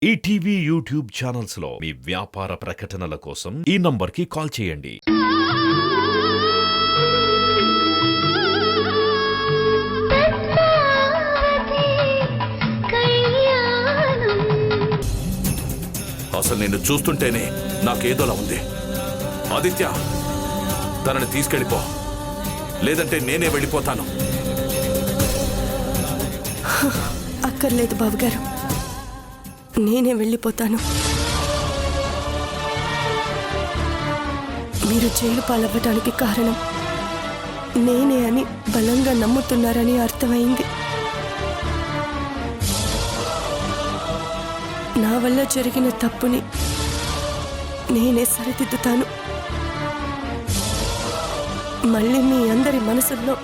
ETV YouTube channels లో మీ వ్యాపార ప్రకటనల కోసం ఈ నంబర్కి కాల్ చేయండి. అసలు నిన్ను చూస్తుంటేనే నాకేదోలా ఉంది. ఆదిత్య, తనని తీసుకెళ్ళిపో, లేదంటే నేనే వెళ్ళిపోతాను. అక్కర్లేదు బావగారు, నేనే వెళ్ళిపోతాను. మీరు జైలు పాలవ్వటానికి కారణం నేనే అని బలంగా నమ్ముతున్నారని అర్థమైంది. నా వల్ల జరిగిన తప్పుని నేనే సరిదిద్దుతాను. మళ్ళీ మీ అందరి మనసుల్లో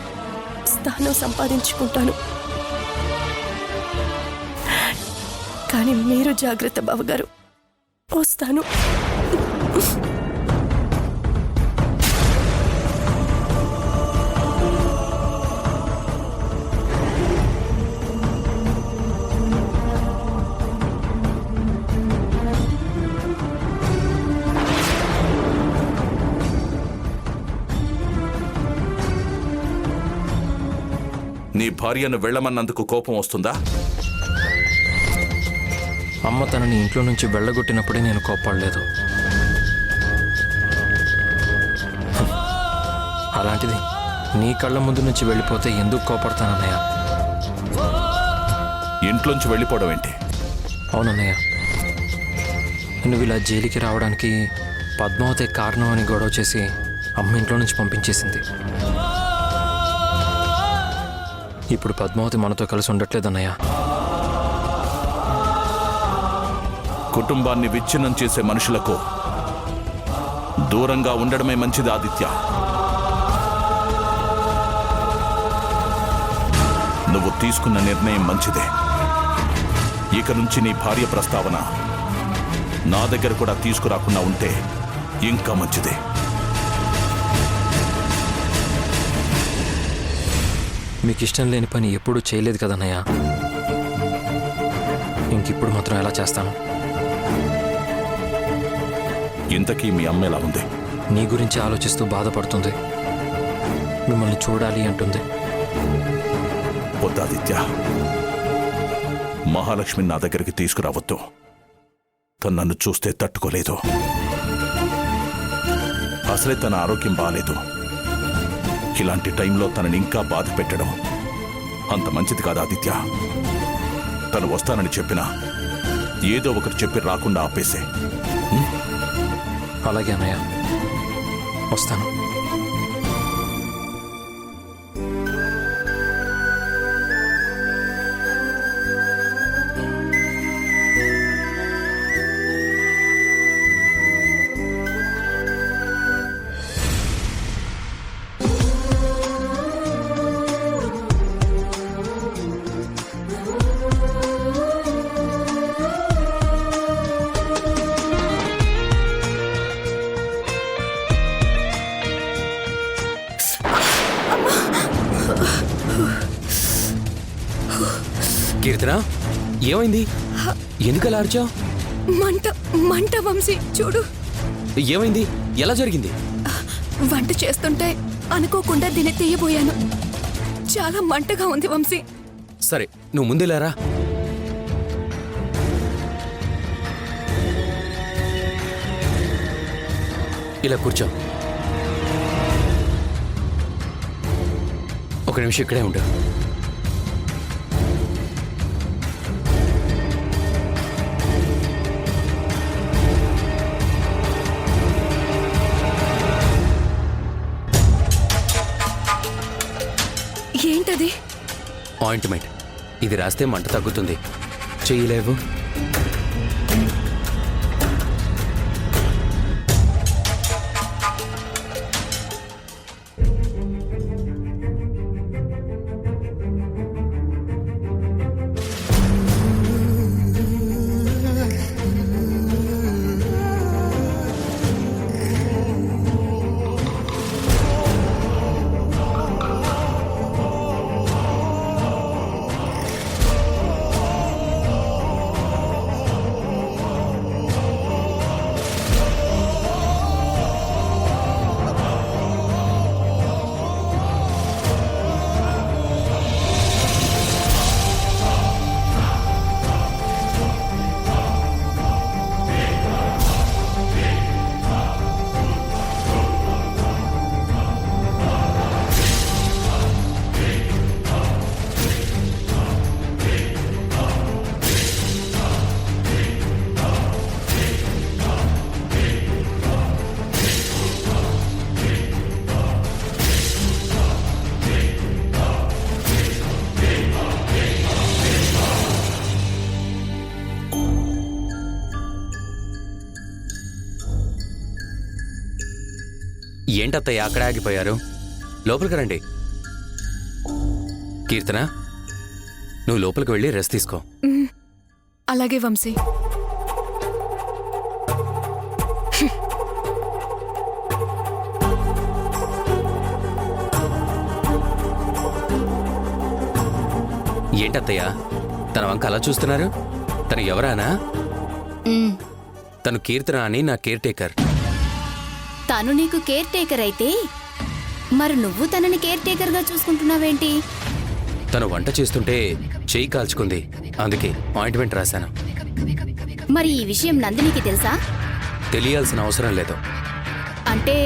స్థానం సంపాదించుకుంటాను. కానీ మీరు జాగ్రత్త బావగారు, వస్తాను. నీ భార్యను వెళ్ళమన్నందుకు కోపం వస్తుందా? అమ్మ తనని ఇంట్లో నుంచి వెళ్ళగొట్టినప్పుడే నేను కోప్పడలేదు. అలాంటిది నీ కళ్ళ ముందు నుంచి వెళ్ళిపోతే ఎందుకు కోపడతానన్నయ్య? ఇంట్లోంచి వెళ్ళిపోవడం ఏంటి? అవునన్నయ్య, నువ్వు ఇలా జైలుకి రావడానికి పద్మావతి కారణం అని గొడవ చేసి అమ్మ ఇంట్లో నుంచి పంపించేసింది. ఇప్పుడు పద్మావతి మనతో కలిసి ఉండట్లేదన్నయ్య. కుటుంబాన్ని విచ్ఛిన్నం చేసే మనుషులకు దూరంగా ఉండడమే మంచిది ఆదిత్య. నువ్వు తీసుకున్న నిర్ణయం మంచిదే. ఇక నుంచి నీ భార్య ప్రస్తావన నా దగ్గర కూడా తీసుకురాకుండా ఉంటే ఇంకా మంచిదే. మీకు ఇష్టం లేని పని ఎప్పుడూ చేయలేదు కదన్నయ్య. ఇంకిప్పుడు మాత్రం ఎలా చేస్తాను? ఇంతకీ మీ అమ్మ ఎలా ఉంది? నీ గురించి ఆలోచిస్తూ బాధపడుతుంది. మిమ్మల్ని చూడాలి అంటుంది. వద్దాదిత్య, మహాలక్ష్మిని నా దగ్గరికి తీసుకురావద్దు. తను నన్ను చూస్తే తట్టుకోలేదు. అసలే తన ఆరోగ్యం బాలేదు. ఇలాంటి టైంలో తనని ఇంకా బాధ పెట్టడం అంత మంచిది కాదు ఆదిత్య. తను వస్తానని చెప్పినా ఏదో ఒకటి చెప్పి రాకుండా ఆపేసే. అలాగే అన్నయ్య, వస్తాను. కీర్తన, ఏమైంది? ఎందుకలా అరిచావు? మంట మంట వంశీ, చూడు. ఏమైంది? ఎలా జరిగింది? వంట చేస్తుంటే అనుకోకుండా దీన్ని తీయబోయాను. చాలా మంటగా ఉంది వంశీ. సరే, నువ్వు ముందులేరా. ఇలా కూర్చో. ఒక నిమిషం ఇక్కడే ఉండు. ఏంటది? ఆయింట్మెంట్. ఇది రాస్తే మంట తగ్గుతుంది. చెయ్యలేవు. ఏంటత్తయ్య అక్కడే ఆగిపోయారు? లోపలికి రండి. కీర్తన, నువ్వు లోపలికి వెళ్ళి రెస్ట్ తీసుకో. అలాగే వంశీ. ఏంటత్తయ్య తన వంక అలా చూస్తున్నారు? తను ఎవరానా? తను కీర్తన అని నా కేర్ టేకర్. తను నీకు కేర్ టేకర్ అయితే మరి నువ్వు తనని కేర్ టేకర్గా చూసుకుంటున్నావేంటి? తను వంట చేస్తుంటే చెయ్యి కాల్చుకుంది, అందుకే ఆయింట్మెంట్ రాశాను. మరి ఈ విషయం నందినికి తెలుసా? తెలియాల్సిన అవసరం లేదు. అంటే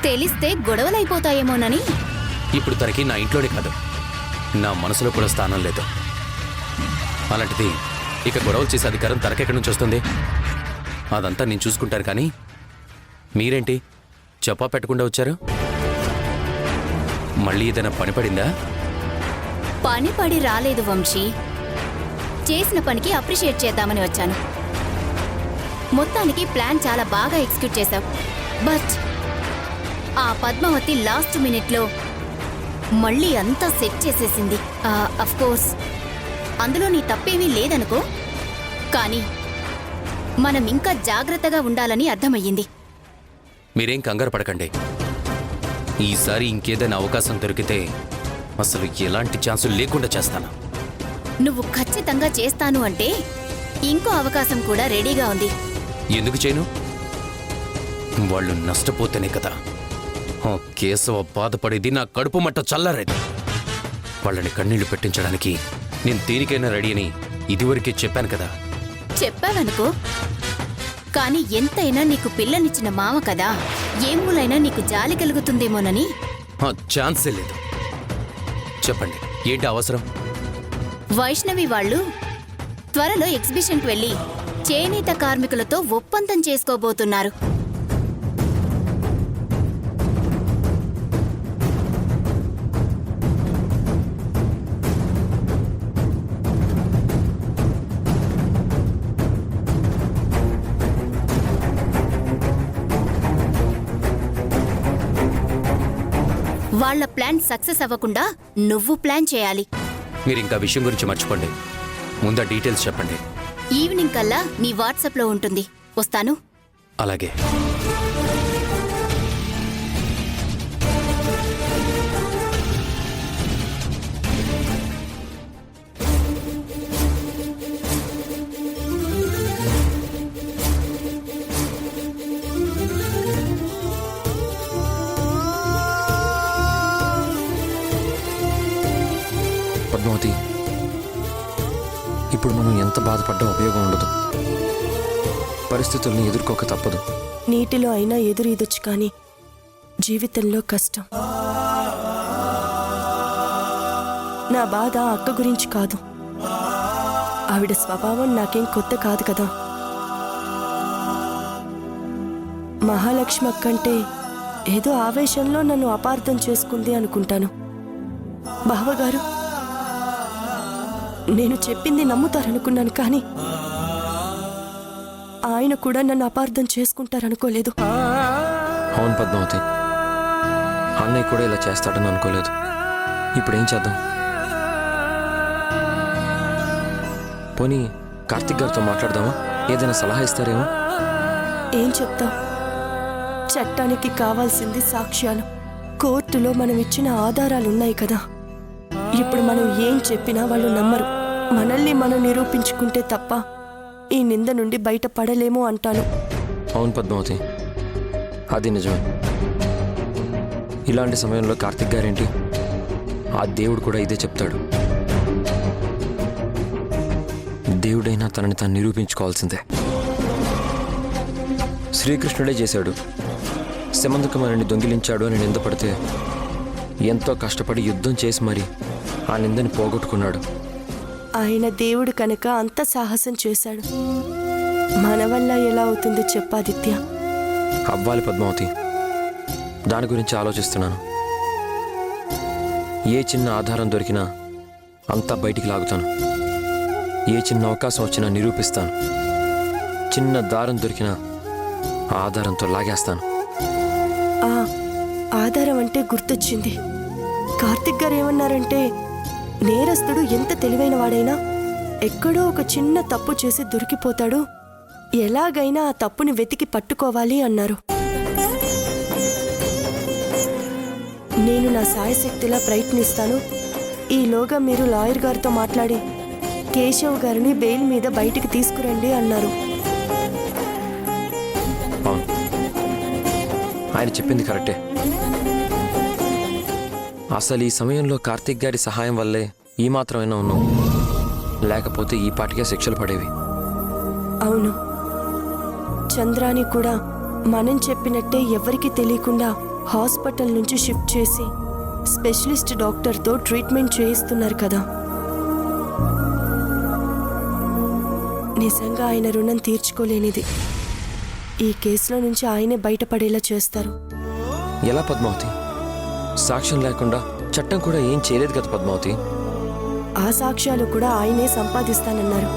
తెలిస్తే గొడవలైపోతాయేమోనని. ఇప్పుడు తనకి నా ఇంట్లోనే కాదు, నా మనసులో కూడా స్థానం లేదు. అలాంటిది ఇక గొడవలు చేసే అధికారం తనకెక్కడి నుంచి వస్తుంది? అదంతా నేను చూసుకుంటాను. కానీ మీరేంటి చెప్పా పెట్టకుండా వచ్చారు? మళ్ళీ ఏదైనా పని పడిందా? పని పడి రాలేదు వంశీ. చేసిన పనికి అప్రిషియేట్ చేద్దామని వచ్చాను. మొత్తానికి ప్లాన్ చాలా బాగా ఎగ్జిక్యూట్ చేశావు. బట్ ఆ పద్మావతి లాస్ట్ మినిట్లో మళ్ళీ అంతా సెట్ చేసేసింది. అఫ్ కోర్స్ అందులో నీ తప్పేమీ లేదనుకో, కానీ మనం ఇంకా జాగ్రత్తగా ఉండాలని అర్థమయ్యింది. మీరేం కంగారు పడకండి. ఈసారి ఇంకేదైనా అవకాశం దొరికితే అసలు ఎలాంటి ఛాన్సులు లేకుండా చేస్తాను. నువ్వు ఖచ్చితంగా చేస్తాను అంటే ఇంకో అవకాశం కూడా రెడీగా ఉంది. ఎందుకు చేయను? వాళ్ళు నష్టపోతేనే కదా ఆ కేశవ బాధపడేది, నా కడుపు మట్ట చల్లారేది. వాళ్ళని కన్నీళ్లు పెట్టించడానికి నేను దేనికైనా రెడీ అని ఇదివరకే చెప్పాను కదా. చెప్పావనుకో, కానీ ఎంతైనా నీకు పిల్లనిచ్చిన మామ కదా, ఏ మూలైనా నీకు జాలి కలుగుతుందేమోనని. ఆ ఛాన్సే లేదు. చెప్పండి, ఏంటి అవసరం? వైష్ణవి వాళ్ళు త్వరలో ఎగ్జిబిషన్కి వెళ్ళి చేనేత కార్మికులతో ఒప్పందం చేసుకోబోతున్నారు. వాళ్ళ ప్లాన్ సక్సెస్ అవ్వకుండా నువ్వు ప్లాన్ చేయాలి. మీరు ఇంకా విషయం గురించి మర్చిపోండి, ముందు డీటెయిల్స్ చెప్పండి. ఈవినింగ్ కల్లా నీ వాట్సాప్లో ఉంటుంది. వస్తాను. అలాగే. పద్మావతి, ఇప్పుడు మనం ఎంత బాధపడ్డా ఉపయోగం ఉండదు. పరిస్థితుల్ని ఎదుర్కోక తప్పదు. నీటిలో అయినా ఎదురీదొచ్చు, కానీ జీవితంలో కష్టం. నా బాధ అక్క గురించి కాదు. ఆవిడ స్వభావం నాకేం కొత్త కాదు కదా. మహాలక్ష్మి అక్కంటే ఏదో ఆవేశంలో నన్ను అపార్థం చేసుకుంది అనుకుంటాను. బావగారు నేను చెప్పింది నమ్ముతారనుకున్నాను, కానీ ఆయన కూడా నన్ను అపార్థం చేసుకుంటారనుకోలేదు. అవును పద్మావతి, అన్నయ్య కూడా ఇలా చేస్తాడని అనుకోలేదు. ఇప్పుడేం చేద్దాం? పోనీ కార్తిక్ గారితో మాట్లాడదామా? ఏదైనా సలహా ఇస్తారేమో. ఏం చెప్తాం? చట్టానికి కావాల్సింది సాక్ష్యాలు. కోర్టులో మనం ఇచ్చిన ఆధారాలున్నాయి కదా. ఇప్పుడు మనం ఏం చెప్పినా వాళ్ళు నమ్మరు. మనల్ని మనం నిరూపించుకుంటే తప్ప ఈ నింద నుండి బయటపడలేమో అంటాను. అవును పద్మావతి, అది నిజమే. ఇలాంటి సమయంలో కార్తిక్ గారేంటి, ఆ దేవుడు కూడా ఇదే చెప్తాడు. దేవుడైనా తనని తాను నిరూపించుకోవాల్సిందే. శ్రీకృష్ణుడే చేశాడు. శమంతకమణిని దొంగిలించాడు అని నిందపడితే ఎంతో కష్టపడి యుద్ధం చేసి మరి ఆ నిందని పోగొట్టుకున్నాడు. ఆయన దేవుడు కనుక అంత సాహసం చేశాడు. మన వల్ల ఎలా అవుతుంది చెప్పాదిత్య? అవ్వాలి పద్మావతి, దాని గురించి ఆలోచిస్తున్నాను. ఏ చిన్న ఆధారం దొరికినా అంతా బయటికి లాగుతాను. ఏ చిన్న అవకాశం వచ్చినా నిరూపిస్తాను. చిన్న దారం దొరికినా ఆ ఆధారంతో లాగేస్తాను. ఆ ఆధారం అంటే గుర్తొచ్చింది. కార్తిక్ గారు ఏమన్నారంటే నేరస్తుడు ఎంత తెలివైన వాడైనా ఎక్కడో ఒక చిన్న తప్పు చేసి దొరికిపోతాడు, ఎలాగైనా ఆ తప్పుని వెతికి పట్టుకోవాలి అన్నారు. నేను నా సాయశక్తిలా ప్రయత్నిస్తాను. ఈలోగా మీరు లాయర్ గారితో మాట్లాడి కేశవ్ గారిని బెయిల్ మీద బయటికి తీసుకురండి అన్నారు. అవును, ఆయన చెప్పింది కరెక్టే. అసలు ఈ సమయంలో కార్తిక్ గారి సహాయం వల్లే ఈ మాత్రమైనా ఉన్నాం, లేకపోతే ఈ పాటికే శిక్షలు పడేవి. అవును, చంద్రాని కూడా మనం చెప్పినట్టే ఎవరికీ తెలియకుండా హాస్పిటల్ నుంచి షిఫ్ట్ చేసి స్పెషలిస్ట్ డాక్టర్తో ట్రీట్మెంట్ చేయిస్తున్నారు కదా. నిజంగా ఆయన రుణం తీర్చుకోలేనిది. ఈ కేసులో నుంచి ఆయనే బయటపడేలా చేస్తారు. ఎలా పద్మావతి? సాక్ష్యం లేకుండా చట్టం కూడా ఏం చేయలేదు కదా పద్మావతి. ఆ సాక్ష్యాలు కూడా ఆయనే సంపాదిస్తానన్నారు.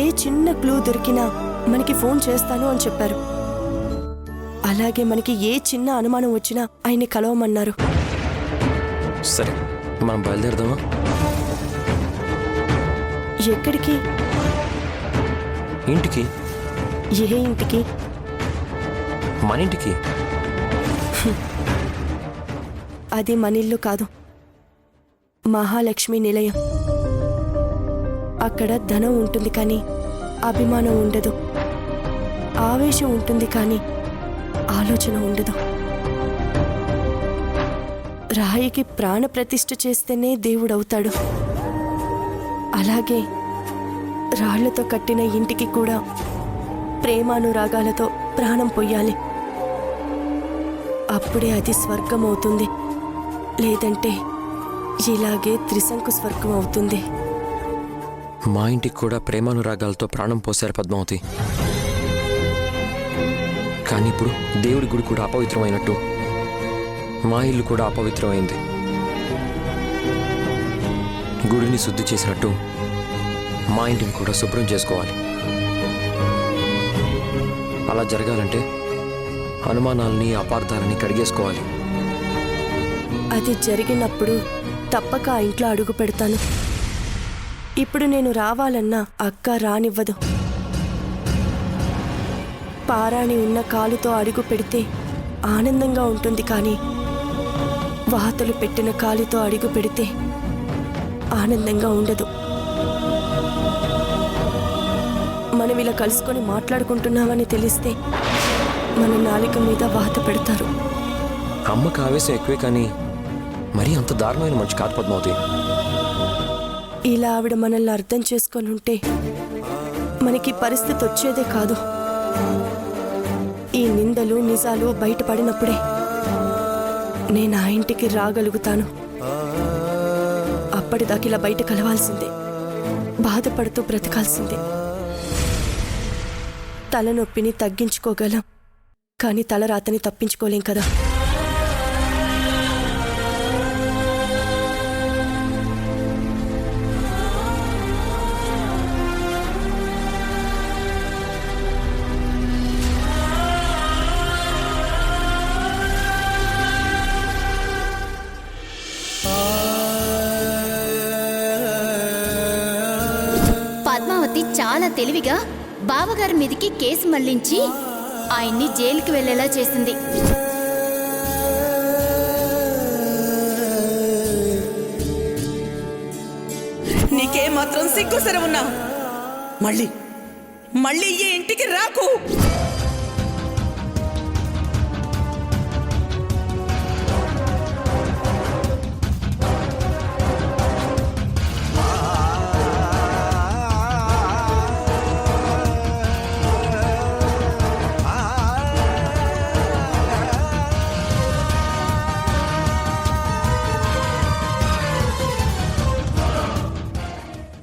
ఏ చిన్న క్లూ దొరికినా మనకి ఫోన్ చేస్తాను అని చెప్పారు. అలాగే మనకి ఏ చిన్న అనుమానం వచ్చినా ఆయన్ని కలవమన్నారు. సరే, మనం బయలుదేరదామా? ఎక్కడికి? ఇంటికి. ఏ ఇంటికి? మన ఇంటికి. అది మనిల్లు కాదు, మహాలక్ష్మి నిలయం. అక్కడ ధనం ఉంటుంది కానీ అభిమానం ఉండదు, ఆవేశం ఉంటుంది కానీ ఆలోచన ఉండదు. రాయికి ప్రాణప్రతిష్ఠ చేస్తేనే దేవుడవుతాడు. అలాగే రాళ్లతో కట్టిన ఇంటికి కూడా ప్రేమానురాగాలతో ప్రాణం పొయ్యాలి. అప్పుడే అది స్వర్గం అవుతుంది. లేదంటే ఇలాగే త్రిశంకు స్వర్గం అవుతుంది. మా ఇంటికి కూడా ప్రేమానురాగాలతో ప్రాణం పోశారు పద్మావతి. కానీ ఇప్పుడు దేవుడి గుడి కూడా అపవిత్రమైనట్టు మా ఇల్లు కూడా అపవిత్రమైంది. గుడిని శుద్ధి చేసినట్టు మా ఇంటిని కూడా శుభ్రం చేసుకోవాలి. అలా జరగాలంటే అనుమానాలని, అపార్థాలని కడిగేసుకోవాలి. అది జరిగినప్పుడు తప్పక ఆ ఇంట్లో అడుగు పెడతాను. ఇప్పుడు నేను రావాలన్నా అక్క రానివ్వదు. పారాణి ఉన్న కాలుతో అడుగు పెడితే ఆనందంగా ఉంటుంది, కానీ వాతలు పెట్టిన కాలుతో అడుగు పెడితే ఆనందంగా ఉండదు. మనం ఇలా కలుసుకొని మాట్లాడుకుంటున్నామని తెలిస్తే మన నాలుక మీద వాత పెడతారు. అమ్మకు ఆవేశం ఎక్కువే, కానీ మరీ అంత దారుణమైన మనిషి కాదు పద్మావతి. ఇలా ఆవిడ మనల్ని అర్థం చేసుకొని ఉంటే మనకి పరిస్థితి వచ్చేదే కాదు. ఈ నిందలు నిజాలు బయటపడినప్పుడే నేను ఆ ఇంటికి రాగలుగుతాను. అప్పటిదాకా ఇలా బయట కలవాల్సిందే, బాధపడుతూ బ్రతకాల్సిందే. తలనొప్పిని తగ్గించుకోగలం, కానీ తలరాతని తప్పించుకోలేం కదా. పద్మావతి చాలా తెలివిగా బావగారి మీదికి కేసు మళ్లించి ఆయన్ని జైలుకి వెళ్లేలా చేసింది. నీకే మాత్రం సిగ్గు సరవున్నా మళ్ళీ మళ్ళీ ఈ ఇంటికి రాకు.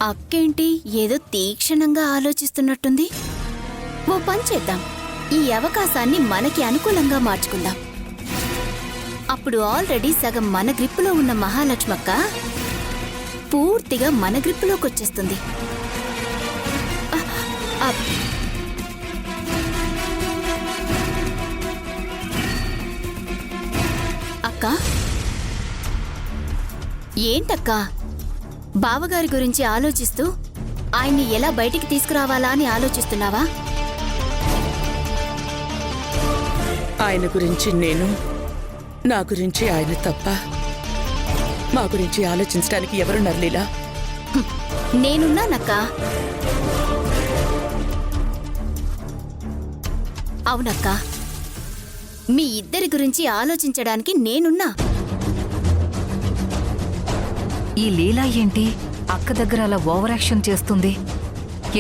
అక్కేంటి ఏదో తీక్షణంగా ఆలోచిస్తున్నట్టుంది. ఓ పని చేద్దాం, ఈ అవకాశాన్ని మనకి అనుకూలంగా మార్చుకుందాం. అప్పుడు ఆల్రెడీ సగం మన గ్రిప్పులో ఉన్న మహాలక్ష్మక్క పూర్తిగా మన గ్రిప్పులోకి వచ్చేస్తుంది. ఏంటక్కా బావగారి గురించి ఆలోచిస్తూ ఆయన్ని ఎలా బయటికి తీసుకురావాలా అని ఆలోచిస్తున్నావా? ఆయన గురించి నేను, నా గురించి ఆయన తప్ప మా గురించి ఆలోచించడానికి ఎవరున్నారు లీలా? నేనున్నానక్కా. అవునక్కా, మీ ఇద్దరి గురించి ఆలోచించడానికి నేనున్నా. ఈ లీలా ఏంటి అక్క దగ్గర అలా ఓవర్ యాక్షన్ చేస్తుంది?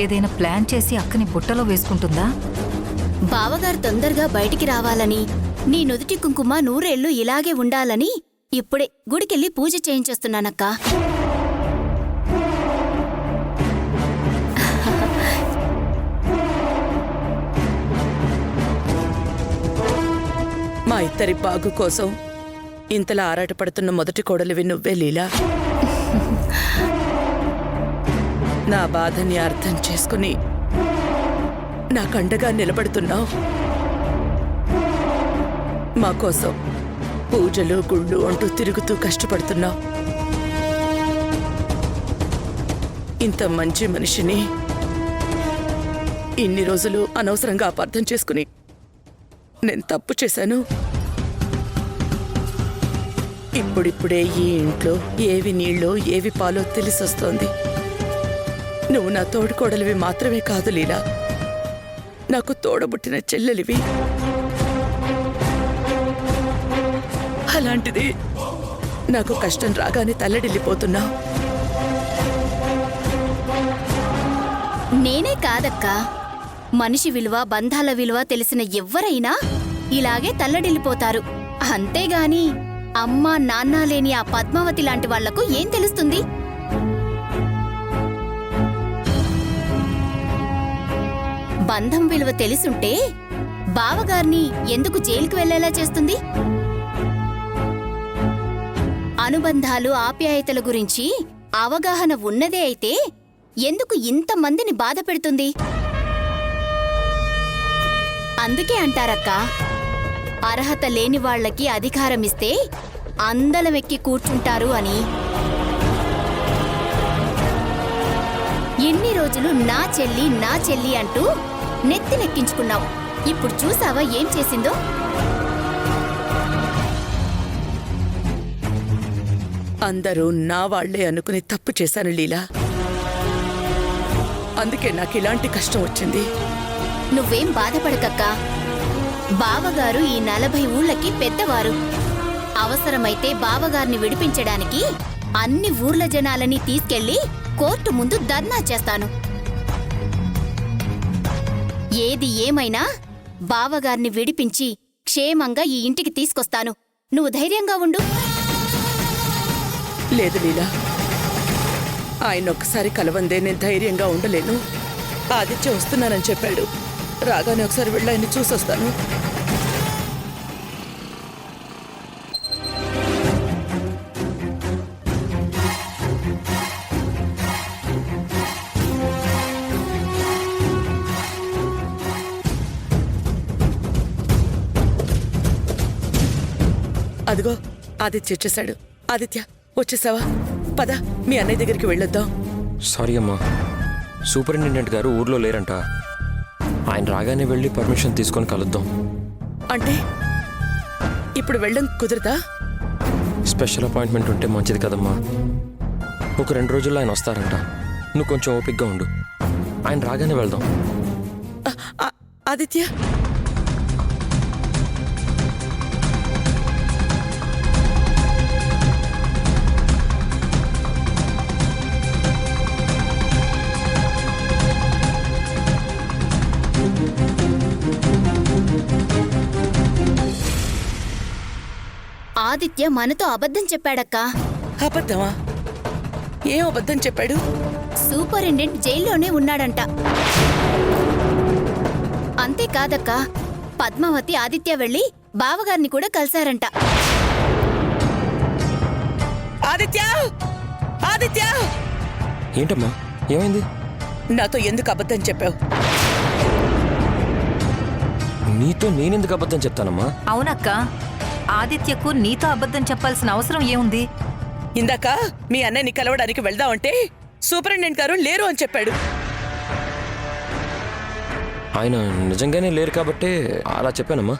ఏదైనా ప్లాన్ చేసి అక్కని బుట్టలో వేసుకుంటుందా? బావగారు తొందరగా బయటికి రావాలని, నీ నుదుటి కుంకుమ 100 ఏళ్లు ఇలాగే ఉండాలని ఇప్పుడే గుడికెళ్ళి పూజ చేయించేస్తున్నానక్కా. మా ఇద్దరి బాగు కోసం ఇంతలా ఆరాటపడుతున్న మొదటి కోడలివి నువ్వే లీలా. నా బాధని అర్థం చేసుకుని నాకండగా నిలబడుతున్నావు. మా కోసం పూజలు గుళ్ళు అంటూ తిరుగుతూ కష్టపడుతున్నావు. ఇంత మంచి మనిషిని ఇన్ని రోజులు అనవసరంగా అపార్థం చేసుకుని నేను తప్పు చేశాను. ఇప్పుడిప్పుడే ఈ ఇంట్లో ఏవి నీళ్ళో ఏవి పాలో తెలిసొస్తోంది. నువ్వు నా తోడుకోడలివి మాత్రమే కాదు లీలా, నాకు తోడబుట్టిన చెల్లెలివి. అలాంటిది నాకు కష్టం రాగానే తల్లడిల్లిపోతున్నావు. నేనే కాదక్కా, మనిషి విలువ బంధాల విలువ తెలిసిన ఎవ్వరైనా ఇలాగే తల్లడిల్లిపోతారు. అంతేగాని అమ్మా నాన్న లేని ఆ పద్మావతి లాంటి వాళ్లకు ఏం తెలుస్తుంది? బంధం విలువ తెలుసుంటే బావగారిని ఎందుకు జైలుకు వెళ్లేలా చేస్తుంది? అనుబంధాలు ఆప్యాయతల గురించి అవగాహన ఉన్నదే అయితే ఎందుకు ఇంతమందిని బాధ పెడుతుంది? అందుకే అంటారక్కా, అర్హత లేని వాళ్లకి అధికారమిస్తే అందలమెక్కి కూర్చుంటారు అని. ఎన్ని రోజులు నా చెల్లి అంటూ నెత్తినెక్కించుకున్నావు. ఇప్పుడు చూసావా ఏం చేసిందో? అందరూ నా వాళ్లే అనుకుని తప్పు చేశాను లీలా. అందుకే నాకు ఇలాంటి కష్టం వచ్చింది. నువ్వేం బాధపడకక్కా, బావగారు ఈ 40 ఊళ్ళకి పెద్దవారు. అవసరమైతే బావగారిని విడిపించడానికి అన్ని ఊర్ల జనాలని తీసుకెళ్లి కోర్టు ముందు ధర్నా చేస్తాను. ఏది ఏమైనా బావగారిని విడిపించి క్షేమంగా ఈ ఇంటికి తీసుకొస్తాను. నువ్వు ధైర్యంగా ఉండు. లేదు లీలా, ఆయన ఒక్కసారి కలవందే నేను ధైర్యంగా ఉండలేను. ఆదిత్య వస్తున్నానని చెప్పాడు. రాగానే ఒకసారి వెళ్ళి ఆయన్ని చూసొస్తాను. అదిగో ఆదిత్య వచ్చేసాడు. ఆదిత్య వచ్చేసావా? పద మీ అన్నయ్య దగ్గరికి వెళ్ళొద్దాం. సారీ అమ్మా, సూపరింటెండెంట్ గారు ఊర్లో లేరంట. ఆయన రాగానే వెళ్ళి పర్మిషన్ తీసుకొని కలుద్దాం. అంటే ఇప్పుడు వెళ్ళడం కుదరదా? స్పెషల్ అపాయింట్మెంట్ ఉంటే మంచిది కదమ్మా. ఒక 2 రోజుల్లో ఆయన వస్తారంట. నువ్వు కొంచెం ఓపిక్గా ఉండు. ఆయన రాగానే వెళ్దాం. ఆదిత్య ఆదిత్య మనతో అబద్ధం చెప్పాడక్కా. అబద్ధమా? ఏం అబద్ధం చెప్పాడు? సూపరింటెండెంట్ జైల్లోనే ఉన్నాడంట. అంతేకాదక్కా, పద్మావతి ఆదిత్య వెళ్లి బావగారిని కూడా కలిశారంట. ఆదిత్య! ఆదిత్య! ఏంటమ్మా, ఏమైంది? నాతో ఎందుకు అబద్ధం చెప్పావు? నీతో నేనెందుకు అబద్ధం చెప్తానమ్మా? అవునక్క, ఆదిత్యకు నీతో అబద్ధం చెప్పాల్సిన అవసరం ఏముంది? ఇందాక మీ అన్నయ్యని కలవడానికి వెళ్దామంటే సూపరింటెండెంట్ గారు లేరు అని చెప్పాడు. ఆయన నిజంగానే లేరు కాబట్టి అలా చెప్పానమ్మా.